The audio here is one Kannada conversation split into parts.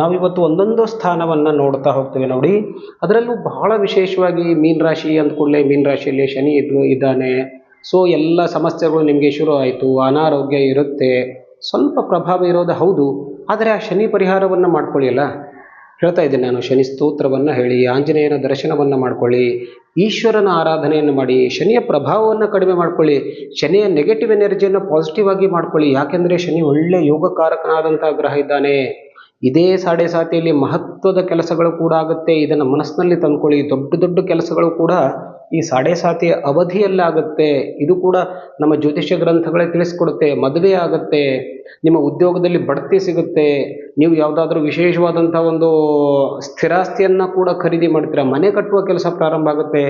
ನಾವಿವತ್ತು ಒಂದೊಂದು ಸ್ಥಾನವನ್ನು ನೋಡ್ತಾ ಹೋಗ್ತೇವೆ ನೋಡಿ. ಅದರಲ್ಲೂ ಬಹಳ ವಿಶೇಷವಾಗಿ ಮೀನ ರಾಶಿ ಅಂದ್ಕೂಡಲೇ ಮೀನ ರಾಶಿಯಲ್ಲಿ ಶನಿ ಇದ್ದಾನೆ. ಸೊ ಎಲ್ಲ ಸಮಸ್ಯೆಗಳು ನಿಮಗೆ ಶುರು ಆಯಿತು, ಅನಾರೋಗ್ಯ ಇರುತ್ತೆ, ಸ್ವಲ್ಪ ಪ್ರಭಾವ ಇರೋದು ಹೌದು. ಆದರೆ ಆ ಶನಿ ಪರಿಹಾರವನ್ನು ಮಾಡ್ಕೊಳ್ಳಿ ಅಲ್ಲ, ಹೇಳ್ತಾ ಇದ್ದೀನಿ ನಾನು. ಶನಿ ಸ್ತೋತ್ರವನ್ನು ಹೇಳಿ, ಆಂಜನೇಯನ ದರ್ಶನವನ್ನು ಮಾಡ್ಕೊಳ್ಳಿ, ಈಶ್ವರನ ಆರಾಧನೆಯನ್ನು ಮಾಡಿ, ಶನಿಯ ಪ್ರಭಾವವನ್ನು ಕಡಿಮೆ ಮಾಡ್ಕೊಳ್ಳಿ, ಶನಿಯ ನೆಗೆಟಿವ್ ಎನರ್ಜಿಯನ್ನು ಪಾಸಿಟಿವ್ ಆಗಿ ಮಾಡ್ಕೊಳ್ಳಿ. ಯಾಕೆಂದರೆ ಶನಿ ಒಳ್ಳೆ ಯೋಗಕಾರಕನಾದಂಥ ಗ್ರಹ ಇದ್ದಾನೆ. ಇದೇ ಸಾಡೆ ಸಾತಿಯಲ್ಲಿ ಮಹತ್ವದ ಕೆಲಸಗಳು ಕೂಡ ಆಗುತ್ತೆ. ಇದನ್ನು ಮನಸ್ಸಿನಲ್ಲಿ ತಂದ್ಕೊಳ್ಳಿ. ದೊಡ್ಡ ದೊಡ್ಡ ಕೆಲಸಗಳು ಕೂಡ ಈ ಸಾಡೆ ಸಾತಿಯ ಅವಧಿಯಲ್ಲಾಗುತ್ತೆ. ಇದು ಕೂಡ ನಮ್ಮ ಜ್ಯೋತಿಷ್ಯ ಗ್ರಂಥಗಳೇ ತಿಳಿಸ್ಕೊಡುತ್ತೆ. ಮದುವೆ ಆಗುತ್ತೆ, ನಿಮ್ಮ ಉದ್ಯೋಗದಲ್ಲಿ ಬಡ್ತಿ ಸಿಗುತ್ತೆ, ನೀವು ಯಾವುದಾದ್ರೂ ವಿಶೇಷವಾದಂಥ ಒಂದು ಸ್ಥಿರಾಸ್ತಿಯನ್ನು ಕೂಡ ಖರೀದಿ ಮಾಡ್ತೀರಾ, ಮನೆ ಕಟ್ಟುವ ಕೆಲಸ ಪ್ರಾರಂಭ ಆಗುತ್ತೆ.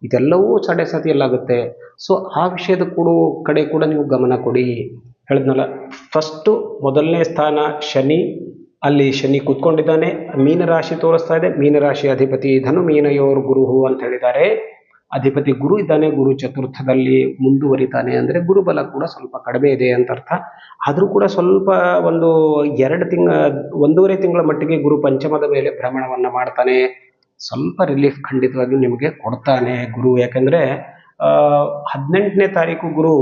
ಇದೆಲ್ಲವೂ ಸಾಡೆ ಸಾತಿಯಲ್ಲಾಗುತ್ತೆ. ಸೊ ಆ ವಿಷಯದ ಕಡೆ ಕೂಡ ನೀವು ಗಮನ ಕೊಡಿ. ಹೇಳಿದ್ನಲ್ಲ, ಫಸ್ಟು ಮೊದಲನೇ ಸ್ಥಾನ ಶನಿ, ಅಲ್ಲಿ ಶನಿ ಕೂತ್ಕೊಂಡಿದ್ದಾನೆ. ಮೀನರಾಶಿ ತೋರಿಸ್ತಾ ಇದೆ. ಮೀನರಾಶಿ ಅಧಿಪತಿ ಧನು ಮೀನಯೋರ್ ಗುರುಹು ಅಂತ ಹೇಳಿದ್ದಾರೆ. ಅಧಿಪತಿ ಗುರು ಇದ್ದಾನೆ. ಗುರು ಚತುರ್ಥದಲ್ಲಿ ಮುಂದುವರಿತಾನೆ, ಅಂದರೆ ಗುರುಬಲ ಕೂಡ ಸ್ವಲ್ಪ ಕಡಿಮೆ ಇದೆ ಅಂತ ಅರ್ಥ. ಆದರೂ ಕೂಡ ಸ್ವಲ್ಪ ಒಂದು 1.5 ತಿಂಗಳ ಮಟ್ಟಿಗೆ ಗುರು ಪಂಚಮದ ಮೇಲೆ ಭ್ರಮಣವನ್ನು ಮಾಡ್ತಾನೆ. ಸ್ವಲ್ಪ ರಿಲೀಫ್ ಖಂಡಿತವಾಗಿಯೂ ನಿಮಗೆ ಕೊಡ್ತಾನೆ ಗುರು. ಯಾಕೆಂದರೆ 18ನೇ ತಾರೀಕು ಗುರು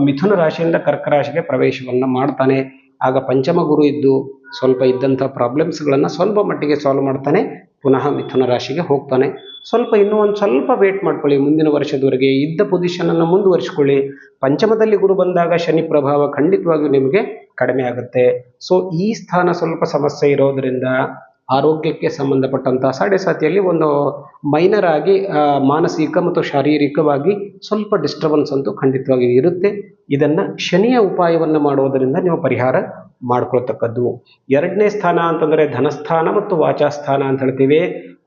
ಮಿಥುನ ರಾಶಿಯಿಂದ ಕರ್ಕ ರಾಶಿಗೆ ಪ್ರವೇಶವನ್ನು ಮಾಡ್ತಾನೆ. ಆಗ ಪಂಚಮ ಗುರು ಇದ್ದು ಸ್ವಲ್ಪ ಇದ್ದಂಥ ಪ್ರಾಬ್ಲಮ್ಸ್ಗಳನ್ನು ಸ್ವಲ್ಪ ಮಟ್ಟಿಗೆ ಸಾಲ್ವ್ ಮಾಡ್ತಾನೆ. ಪುನಃ ಮಿಥುನ ರಾಶಿಗೆ ಹೋಗ್ತಾನೆ. ಇನ್ನೂ ಒಂದು ಸ್ವಲ್ಪ ವೇಟ್ ಮಾಡ್ಕೊಳ್ಳಿ. ಮುಂದಿನ ವರ್ಷದವರೆಗೆ ಇದ್ದ ಪೊಸಿಷನನ್ನು ಮುಂದುವರಿಸ್ಕೊಳ್ಳಿ. ಪಂಚಮದಲ್ಲಿ ಗುರು ಬಂದಾಗ ಶನಿ ಪ್ರಭಾವ ಖಂಡಿತವಾಗಿಯೂ ನಿಮಗೆ ಕಡಿಮೆ ಆಗುತ್ತೆ. ಸೊ ಈ ಸ್ಥಾನ ಸ್ವಲ್ಪ ಸಮಸ್ಯೆ ಇರೋದರಿಂದ ಆರೋಗ್ಯಕ್ಕೆ ಸಂಬಂಧಪಟ್ಟಂಥ ಸಾಡೆ ಸಾತಿಯಲ್ಲಿ ಒಂದು ಮೈನರ್ ಆಗಿ ಮಾನಸಿಕ ಮತ್ತು ಶಾರೀರಿಕವಾಗಿ ಸ್ವಲ್ಪ ಡಿಸ್ಟರ್ಬೆನ್ಸ್ ಅಂತೂ ಖಂಡಿತವಾಗಿ ಇರುತ್ತೆ. ಇದನ್ನು ಶನಿಯ ಉಪಾಯವನ್ನು ಮಾಡುವುದರಿಂದ ನೀವು ಪರಿಹಾರ ಮಾಡ್ಕೊಳ್ತಕ್ಕದ್ದು. 2ನೇ ಸ್ಥಾನ ಅಂತಂದರೆ ಧನಸ್ಥಾನ ಮತ್ತು ವಾಚಾಸ್ಥಾನ ಅಂತ ಹೇಳ್ತೀವಿ.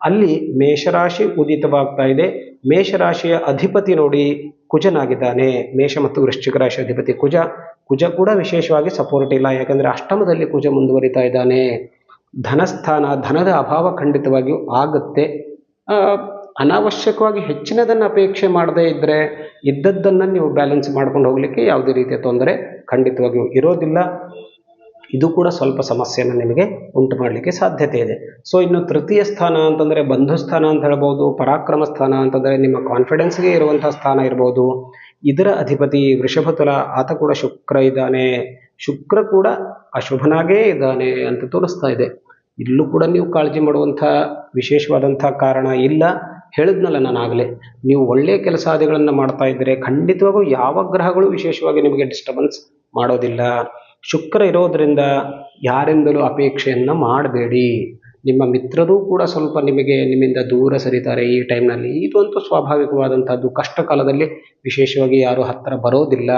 ಅಲ್ಲಿ ಮೇಷರಾಶಿ ಉದಿತವಾಗ್ತಾ ಇದೆ. ಮೇಷರಾಶಿಯ ಅಧಿಪತಿ ನೋಡಿ ಕುಜನಾಗಿದ್ದಾನೆ. ಮೇಷ ಮತ್ತು ವೃಶ್ಚಿಕ ರಾಶಿ ಅಧಿಪತಿ ಕುಜ ಕೂಡ ವಿಶೇಷವಾಗಿ ಸಪೋರ್ಟ್ ಇಲ್ಲ. ಯಾಕಂದರೆ ಅಷ್ಟಮದಲ್ಲಿ ಕುಜ ಮುಂದುವರಿತಾ ಇದ್ದಾನೆ. ಧನಸ್ಥಾನ, ಧನದ ಅಭಾವ ಖಂಡಿತವಾಗಿಯೂ ಆಗುತ್ತೆ. ಅನಾವಶ್ಯಕವಾಗಿ ಹೆಚ್ಚಿನದನ್ನು ಅಪೇಕ್ಷೆ ಮಾಡದೇ ಇದ್ದರೆ ಇದ್ದದ್ದನ್ನು ನೀವು ಬ್ಯಾಲೆನ್ಸ್ ಮಾಡ್ಕೊಂಡು ಹೋಗಲಿಕ್ಕೆ ಯಾವುದೇ ರೀತಿಯ ತೊಂದರೆ ಖಂಡಿತವಾಗಿಯೂ ಇರೋದಿಲ್ಲ. ಇದು ಕೂಡ ಸ್ವಲ್ಪ ಸಮಸ್ಯೆಯನ್ನು ನಿಮಗೆ ಉಂಟು ಮಾಡಲಿಕ್ಕೆ ಸಾಧ್ಯತೆ ಇದೆ. ಸೊ ಇನ್ನು ತೃತೀಯ ಸ್ಥಾನ ಅಂತಂದರೆ ಬಂಧುಸ್ಥಾನ ಅಂತ ಹೇಳ್ಬೋದು. ಪರಾಕ್ರಮ ಸ್ಥಾನ ಅಂತಂದರೆ ನಿಮ್ಮ ಕಾನ್ಫಿಡೆನ್ಸ್ಗೆ ಇರುವಂಥ ಸ್ಥಾನ ಇರ್ಬೋದು. ಇದರ ಅಧಿಪತಿ ವೃಷಭ ತುಲ, ಆತ ಕೂಡ ಶುಕ್ರ ಇದ್ದಾನೆ. ಶುಕ್ರ ಕೂಡ ಅಶುಭನಾಗೇ ಇದ್ದಾನೆ ಅಂತ ತೋರಿಸ್ತಾ ಇದೆ. ಇಲ್ಲೂ ಕೂಡ ನೀವು ಕಾಳಜಿ ಮಾಡುವಂಥ ವಿಶೇಷವಾದಂಥ ಕಾರಣ ಇಲ್ಲ. ಹೇಳಿದ್ನಲ್ಲ ನಾನಾಗಲೇ, ನೀವು ಒಳ್ಳೆಯ ಕೆಲಸಾದಿಗಳನ್ನು ಮಾಡ್ತಾ ಇದ್ದರೆ ಖಂಡಿತವಾಗೂ ಯಾವ ಗ್ರಹಗಳು ವಿಶೇಷವಾಗಿ ನಿಮಗೆ ಡಿಸ್ಟರ್ಬೆನ್ಸ್ ಮಾಡೋದಿಲ್ಲ. ಶುಕ್ರ ಇರೋದರಿಂದ ಯಾರಿಂದಲೂ ಅಪೇಕ್ಷೆಯನ್ನು ಮಾಡಬೇಡಿ. ನಿಮ್ಮ ಮಿತ್ರರು ಕೂಡ ಸ್ವಲ್ಪ ನಿಮ್ಮಿಂದ ದೂರ ಸರಿತಾರೆ ಈ ಟೈಮ್ನಲ್ಲಿ. ಇದಂತೂ ಸ್ವಾಭಾವಿಕವಾದಂಥದ್ದು. ಕಷ್ಟ ಕಾಲದಲ್ಲಿ ವಿಶೇಷವಾಗಿ ಯಾರು ಹತ್ತಿರ ಬರೋದಿಲ್ಲ.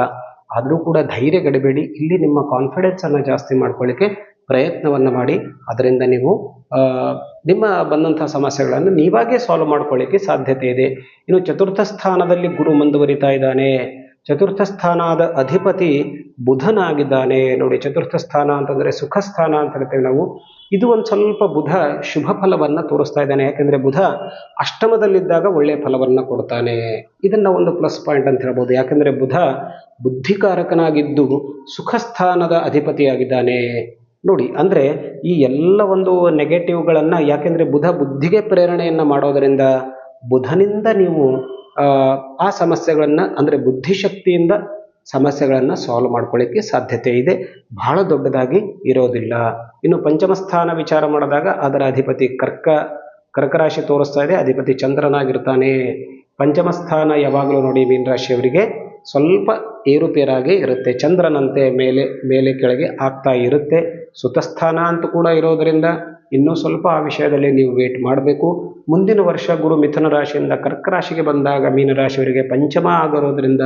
ಆದರೂ ಕೂಡ ಧೈರ್ಯಗೆಡಬೇಡಿ. ಇಲ್ಲಿ ನಿಮ್ಮ ಕಾನ್ಫಿಡೆನ್ಸನ್ನು ಜಾಸ್ತಿ ಮಾಡ್ಕೊಳ್ಳಿಕ್ಕೆ ಪ್ರಯತ್ನವನ್ನು ಮಾಡಿ. ಅದರಿಂದ ನೀವು ನಿಮ್ಮ ಬಂದಂಥ ಸಮಸ್ಯೆಗಳನ್ನು ನೀವಾಗೇ ಸಾಲ್ವ್ ಮಾಡ್ಕೊಳ್ಳಿಕ್ಕೆ ಸಾಧ್ಯತೆ ಇದೆ. ಇನ್ನು ಚತುರ್ಥ ಸ್ಥಾನದಲ್ಲಿ ಗುರು ಮುಂದುವರಿತಾ ಇದ್ದಾನೆ. ಚತುರ್ಥ ಸ್ಥಾನದ ಅಧಿಪತಿ ಬುಧನಾಗಿದ್ದಾನೆ. ನೋಡಿ, ಚತುರ್ಥ ಸ್ಥಾನ ಅಂತಂದರೆ ಸುಖ ಸ್ಥಾನ ಅಂತ ಹೇಳ್ತೇವೆ ನಾವು. ಇದು ಒಂದು ಸ್ವಲ್ಪ ಬುಧ ಶುಭ ಫಲವನ್ನು ತೋರಿಸ್ತಾ ಇದ್ದಾನೆ. ಯಾಕೆಂದರೆ ಬುಧ ಅಷ್ಟಮದಲ್ಲಿದ್ದಾಗ ಒಳ್ಳೆಯ ಫಲವನ್ನು ಕೊಡ್ತಾನೆ. ಇದನ್ನು ಒಂದು ಪ್ಲಸ್ ಪಾಯಿಂಟ್ ಅಂತ ಹೇಳ್ಬೋದು. ಯಾಕೆಂದರೆ ಬುಧ ಬುದ್ಧಿಕಾರಕನಾಗಿದ್ದು ಸುಖ ಸ್ಥಾನದ ಅಧಿಪತಿಯಾಗಿದ್ದಾನೆ. ನೋಡಿ, ಅಂದರೆ ಈ ಎಲ್ಲ ಒಂದು ನೆಗೆಟಿವ್ಗಳನ್ನು, ಯಾಕೆಂದರೆ ಬುಧ ಬುದ್ಧಿಗೆ ಪ್ರೇರಣೆಯನ್ನು ಮಾಡೋದರಿಂದ ಬುಧನಿಂದ ನೀವು ಆ ಸಮಸ್ಯೆಗಳನ್ನು, ಅಂದರೆ ಬುದ್ಧಿಶಕ್ತಿಯಿಂದ ಸಮಸ್ಯೆಗಳನ್ನು ಸಾಲ್ವ್ ಮಾಡ್ಕೊಳ್ಳಿಕ್ಕೆ ಸಾಧ್ಯತೆ ಇದೆ. ಬಹಳ ದೊಡ್ಡದಾಗಿ ಇರೋದಿಲ್ಲ. ಇನ್ನು ಪಂಚಮ ಸ್ಥಾನ ವಿಚಾರ ಮಾಡಿದಾಗ ಅದರ ಅಧಿಪತಿ ಕರ್ಕ ರಾಶಿ ತೋರಿಸ್ತಾ ಇದೆ. ಅಧಿಪತಿ ಚಂದ್ರನಾಗಿರ್ತಾನೆ. ಪಂಚಮ ಸ್ಥಾನ ಯಾವಾಗಲೂ ನೋಡಿ ಮೀನರಾಶಿಯವರಿಗೆ ಸ್ವಲ್ಪ ಏರುಪೇರಾಗಿ ಇರುತ್ತೆ. ಚಂದ್ರನಂತೆ ಮೇಲೆ ಕೆಳಗೆ ಆಗ್ತಾ ಇರುತ್ತೆ. ಸುತಸ್ಥಾನ ಅಂತ ಕೂಡ ಇರೋದರಿಂದ ಇನ್ನೂ ಸ್ವಲ್ಪ ಆ ವಿಷಯದಲ್ಲಿ ನೀವು ವೇಟ್ ಮಾಡಬೇಕು. ಮುಂದಿನ ವರ್ಷ ಗುರು ಮಿಥುನ ರಾಶಿಯಿಂದ ಕರ್ಕ ರಾಶಿಗೆ ಬಂದಾಗ ಮೀನರಾಶಿಯವರಿಗೆ ಪಂಚಮ ಆಗಿರೋದ್ರಿಂದ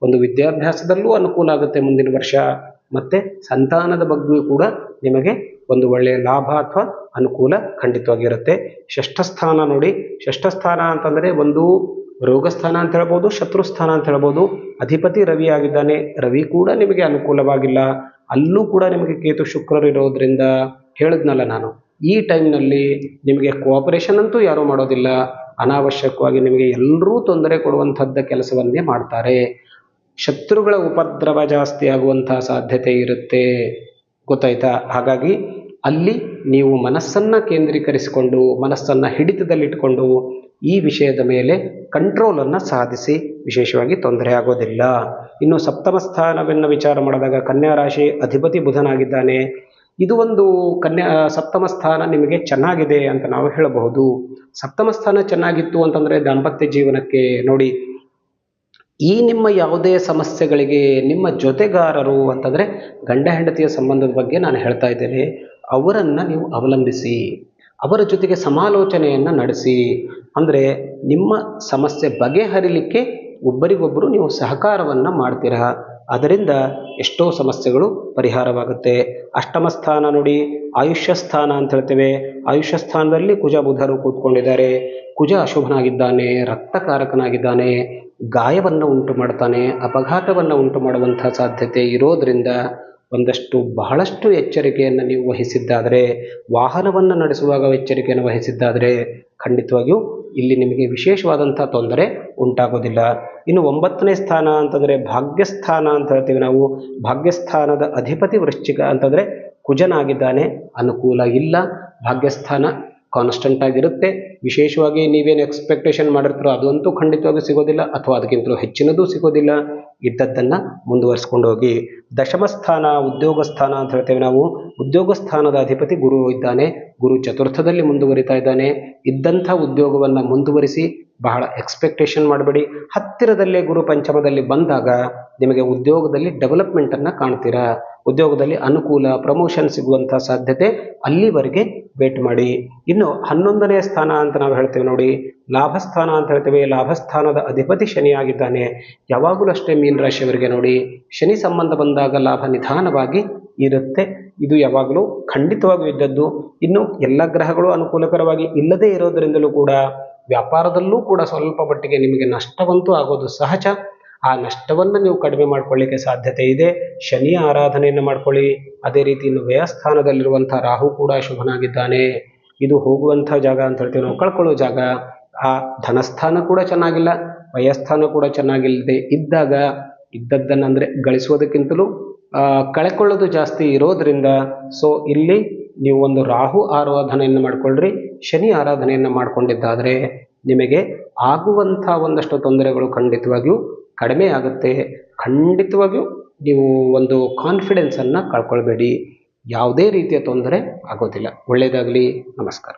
ಒಂದು ವಿದ್ಯಾಭ್ಯಾಸದಲ್ಲೂ ಅನುಕೂಲ ಆಗುತ್ತೆ ಮುಂದಿನ ವರ್ಷ. ಮತ್ತು ಸಂತಾನದ ಬಗ್ಗೆಯೂ ಕೂಡ ನಿಮಗೆ ಒಂದು ಒಳ್ಳೆಯ ಲಾಭ ಅಥವಾ ಅನುಕೂಲ ಖಂಡಿತವಾಗಿರುತ್ತೆ. ಷಷ್ಠಸ್ಥಾನ ನೋಡಿ, ಷಷ್ಠಸ್ಥಾನ ಅಂತಂದರೆ ಒಂದು ರೋಗಸ್ಥಾನ ಅಂತ ಹೇಳ್ಬೋದು, ಶತ್ರುಸ್ಥಾನ ಅಂತ ಹೇಳ್ಬೋದು. ಅಧಿಪತಿ ರವಿ ಆಗಿದ್ದಾನೆ. ರವಿ ಕೂಡ ನಿಮಗೆ ಅನುಕೂಲವಾಗಿಲ್ಲ. ಅಲ್ಲೂ ಕೂಡ ನಿಮಗೆ ಕೇತು ಶುಕ್ರರು ಇರೋದ್ರಿಂದ ಹೇಳಿದ್ನಲ್ಲ ನಾನು, ಈ ಟೈಮ್ನಲ್ಲಿ ನಿಮಗೆ ಕೋಆಪರೇಷನ್ ಅಂತೂ ಯಾರೂ ಮಾಡೋದಿಲ್ಲ. ಅನಾವಶ್ಯಕವಾಗಿ ನಿಮಗೆ ಎಲ್ಲರೂ ತೊಂದರೆ ಕೊಡುವಂಥದ್ದ ಕೆಲಸವನ್ನೇ ಮಾಡ್ತಾರೆ. ಶತ್ರುಗಳ ಉಪದ್ರವ ಜಾಸ್ತಿ ಆಗುವಂಥ ಸಾಧ್ಯತೆ ಇರುತ್ತೆ, ಗೊತ್ತಾಯ್ತಾ? ಹಾಗಾಗಿ ಅಲ್ಲಿ ನೀವು ಮನಸ್ಸನ್ನು ಕೇಂದ್ರೀಕರಿಸಿಕೊಂಡು ಮನಸ್ಸನ್ನು ಹಿಡಿತದಲ್ಲಿಟ್ಟುಕೊಂಡು ಈ ವಿಷಯದ ಮೇಲೆ ಕಂಟ್ರೋಲನ್ನು ಸಾಧಿಸಿ, ವಿಶೇಷವಾಗಿ ತೊಂದರೆ ಆಗೋದಿಲ್ಲ. ಇನ್ನು ಸಪ್ತಮ ಸ್ಥಾನವನ್ನು ವಿಚಾರ ಮಾಡಿದಾಗ ಕನ್ಯಾ ರಾಶಿ ಅಧಿಪತಿ ಬುಧನಾಗಿದ್ದಾನೆ. ಇದು ಒಂದು ಸಪ್ತಮ ಸ್ಥಾನ ನಿಮಗೆ ಚೆನ್ನಾಗಿದೆ ಅಂತ ನಾವು ಹೇಳಬಹುದು. ಸಪ್ತಮ ಸ್ಥಾನ ಚೆನ್ನಾಗಿತ್ತು ಅಂತಂದರೆ ದಾಂಪತ್ಯ ಜೀವನಕ್ಕೆ ನೋಡಿ, ಈ ನಿಮ್ಮ ಯಾವುದೇ ಸಮಸ್ಯೆಗಳಿಗೆ ನಿಮ್ಮ ಜೊತೆಗಾರರು ಅಂತಂದರೆ ಗಂಡ ಹೆಂಡತಿಯ ಸಂಬಂಧದ ಬಗ್ಗೆ ನಾನು ಹೇಳ್ತಾ ಇದ್ದೇನೆ, ಅವರನ್ನು ನೀವು ಅವಲಂಬಿಸಿ, ಅವರ ಜೊತೆಗೆ ಸಮಾಲೋಚನೆಯನ್ನು ನಡೆಸಿ. ಅಂದರೆ ನಿಮ್ಮ ಸಮಸ್ಯೆ ಬಗೆಹರಿಲಿಕ್ಕೆ ಒಬ್ಬರಿಗೊಬ್ಬರು ನೀವು ಸಹಕಾರವನ್ನು ಮಾಡ್ತೀರಾ, ಅದರಿಂದ ಎಷ್ಟೋ ಸಮಸ್ಯೆಗಳು ಪರಿಹಾರವಾಗುತ್ತೆ. ಅಷ್ಟಮ ಸ್ಥಾನ ನೋಡಿ, ಆಯುಷ್ಯ ಸ್ಥಾನ ಅಂತ ಹೇಳ್ತೇವೆ. ಆಯುಷ್ಯ ಸ್ಥಾನದಲ್ಲಿ ಕುಜ ಬುಧರು ಕೂತ್ಕೊಂಡಿದ್ದಾರೆ. ಕುಜ ಅಶುಭನಾಗಿದ್ದಾನೆ, ರಕ್ತಕಾರಕನಾಗಿದ್ದಾನೆ, ಗಾಯವನ್ನು ಉಂಟು ಮಾಡ್ತಾನೆ, ಅಪಘಾತವನ್ನು ಉಂಟು ಮಾಡುವಂಥ ಸಾಧ್ಯತೆ ಇರೋದರಿಂದ ಬಹಳಷ್ಟು ಎಚ್ಚರಿಕೆಯನ್ನು ನೀವು ವಹಿಸಿದ್ದಾದರೆ, ವಾಹನವನ್ನು ನಡೆಸುವಾಗ ಎಚ್ಚರಿಕೆಯನ್ನು ವಹಿಸಿದ್ದಾದರೆ ಖಂಡಿತವಾಗಿಯೂ ಇಲ್ಲಿ ನಿಮಗೆ ವಿಶೇಷವಾದಂಥ ತೊಂದರೆ ಉಂಟಾಗೋದಿಲ್ಲ. ಇನ್ನು 9ನೇ ಸ್ಥಾನ ಅಂತಂದರೆ ಭಾಗ್ಯಸ್ಥಾನ ಅಂತ ಹೇಳ್ತೀವಿ ನಾವು. ಭಾಗ್ಯಸ್ಥಾನದ ಅಧಿಪತಿ ವೃಶ್ಚಿಕ ಅಂತಂದರೆ ಕುಜನಾಗಿದ್ದಾನೆ, ಅನುಕೂಲ ಇಲ್ಲ. ಭಾಗ್ಯಸ್ಥಾನ ಕಾನ್ಸ್ಟೆಂಟ್ ಆಗಿರುತ್ತೆ. ವಿಶೇಷವಾಗಿ ನೀವೇನು ಎಕ್ಸ್ಪೆಕ್ಟೇಷನ್ ಮಾಡಿರ್ತೀರೋ ಅದಂತೂ ಖಂಡಿತವಾಗಿ ಸಿಗೋದಿಲ್ಲ, ಅಥವಾ ಅದಕ್ಕಿಂತಲೂ ಹೆಚ್ಚಿನದು ಸಿಗೋದಿಲ್ಲ. ಇದ್ದದ್ದನ್ನು ಮುಂದುವರಿಸ್ಕೊಂಡು ಹೋಗಿ. ದಶಮ ಸ್ಥಾನ ಉದ್ಯೋಗ ಸ್ಥಾನ ಅಂತ ಹೇಳ್ತೇವೆ ನಾವು. ಉದ್ಯೋಗ ಸ್ಥಾನದ ಅಧಿಪತಿ ಗುರು ಇದ್ದಾನೆ. ಗುರು ಚತುರ್ಥದಲ್ಲಿ ಮುಂದುವರಿತಾ ಇದ್ದಾನೆ. ಇದ್ದಂಥ ಉದ್ಯೋಗವನ್ನು ಮುಂದುವರಿಸಿ, ಬಹಳ ಎಕ್ಸ್ಪೆಕ್ಟೇಷನ್ ಮಾಡಬೇಡಿ. ಹತ್ತಿರದಲ್ಲೇ ಗುರು ಪಂಚಮದಲ್ಲಿ ಬಂದಾಗ ನಿಮಗೆ ಉದ್ಯೋಗದಲ್ಲಿ ಡೆವಲಪ್ಮೆಂಟನ್ನು ಕಾಣ್ತೀರಾ. ಉದ್ಯೋಗದಲ್ಲಿ ಅನುಕೂಲ, ಪ್ರಮೋಷನ್ ಸಿಗುವಂಥ ಸಾಧ್ಯತೆ ಅಲ್ಲಿವರೆಗೆ ವೇಟ್ ಮಾಡಿ. ಇನ್ನು 11ನೇ ಸ್ಥಾನ ಅಂತ ನಾವು ಹೇಳ್ತೇವೆ ನೋಡಿ, ಲಾಭಸ್ಥಾನ ಅಂತ ಹೇಳ್ತೇವೆ. ಲಾಭಸ್ಥಾನದ ಅಧಿಪತಿ ಶನಿಯಾಗಿದ್ದಾನೆ. ಯಾವಾಗಲೂ ಅಷ್ಟೇ ಮೀನರಾಶಿಯವರಿಗೆ ನೋಡಿ, ಶನಿ ಸಂಬಂಧ ಬಂದಾಗ ಲಾಭ ನಿಧಾನವಾಗಿ ಇರುತ್ತೆ. ಇದು ಯಾವಾಗಲೂ ಖಂಡಿತವಾಗಿಯೂ ಇದ್ದದ್ದು. ಇನ್ನು ಎಲ್ಲ ಗ್ರಹಗಳು ಅನುಕೂಲಕರವಾಗಿ ಇಲ್ಲದೇ ಇರೋದರಿಂದಲೂ ಕೂಡ ವ್ಯಾಪಾರದಲ್ಲೂ ಕೂಡ ಸ್ವಲ್ಪ ಮಟ್ಟಿಗೆ ನಿಮಗೆ ನಷ್ಟವಂತೂ ಆಗೋದು ಸಹಜ. ಆ ನಷ್ಟವನ್ನು ನೀವು ಕಡಿಮೆ ಮಾಡ್ಕೊಳ್ಳಿಕ್ಕೆ ಸಾಧ್ಯತೆ ಇದೆ. ಶನಿಯ ಆರಾಧನೆಯನ್ನು ಮಾಡ್ಕೊಳ್ಳಿ. ಅದೇ ರೀತಿ ಇನ್ನು ವ್ಯಯಸ್ಥಾನದಲ್ಲಿರುವಂಥ ರಾಹು ಕೂಡ ಶುಭನಾಗಿದ್ದಾನೆ. ಇದು ಹೋಗುವಂಥ ಜಾಗ ಅಂತ ಹೇಳ್ತೀವಿ ನಾವು, ಕಳ್ಕೊಳ್ಳೋ ಜಾಗ. ಆ ಧನಸ್ಥಾನ ಕೂಡ ಚೆನ್ನಾಗಿಲ್ಲ, ವ್ಯಯಸ್ಥಾನ ಕೂಡ ಚೆನ್ನಾಗಿಲ್ಲದೆ ಇದ್ದಾಗ ಇದ್ದದ್ದನ್ನು ಅಂದರೆ ಗಳಿಸೋದಕ್ಕಿಂತಲೂ ಕಳ್ಕೊಳ್ಳೋದು ಜಾಸ್ತಿ ಇರೋದರಿಂದ, ಸೊ ಇಲ್ಲಿ ನೀವು ಒಂದು ರಾಹು ಆರಾಧನೆಯನ್ನು ಮಾಡಿಕೊಳ್ಳ್ರಿ. ಶನಿ ಆರಾಧನೆಯನ್ನು ಮಾಡಿಕೊಂಡಿದ್ದಾದರೆ ನಿಮಗೆ ಆಗುವಂಥ ಒಂದಷ್ಟು ತೊಂದರೆಗಳು ಖಂಡಿತವಾಗಿಯೂ ಕಡಿಮೆ ಆಗುತ್ತೆ. ಖಂಡಿತವಾಗಿಯೂ ನೀವು ಒಂದು ಕಾನ್ಫಿಡೆನ್ಸನ್ನು ಕಳ್ಕೊಳ್ಬೇಡಿ. ಯಾವುದೇ ರೀತಿಯ ತೊಂದರೆ ಆಗೋದಿಲ್ಲ. ಒಳ್ಳೆಯದಾಗಲಿ. ನಮಸ್ಕಾರ.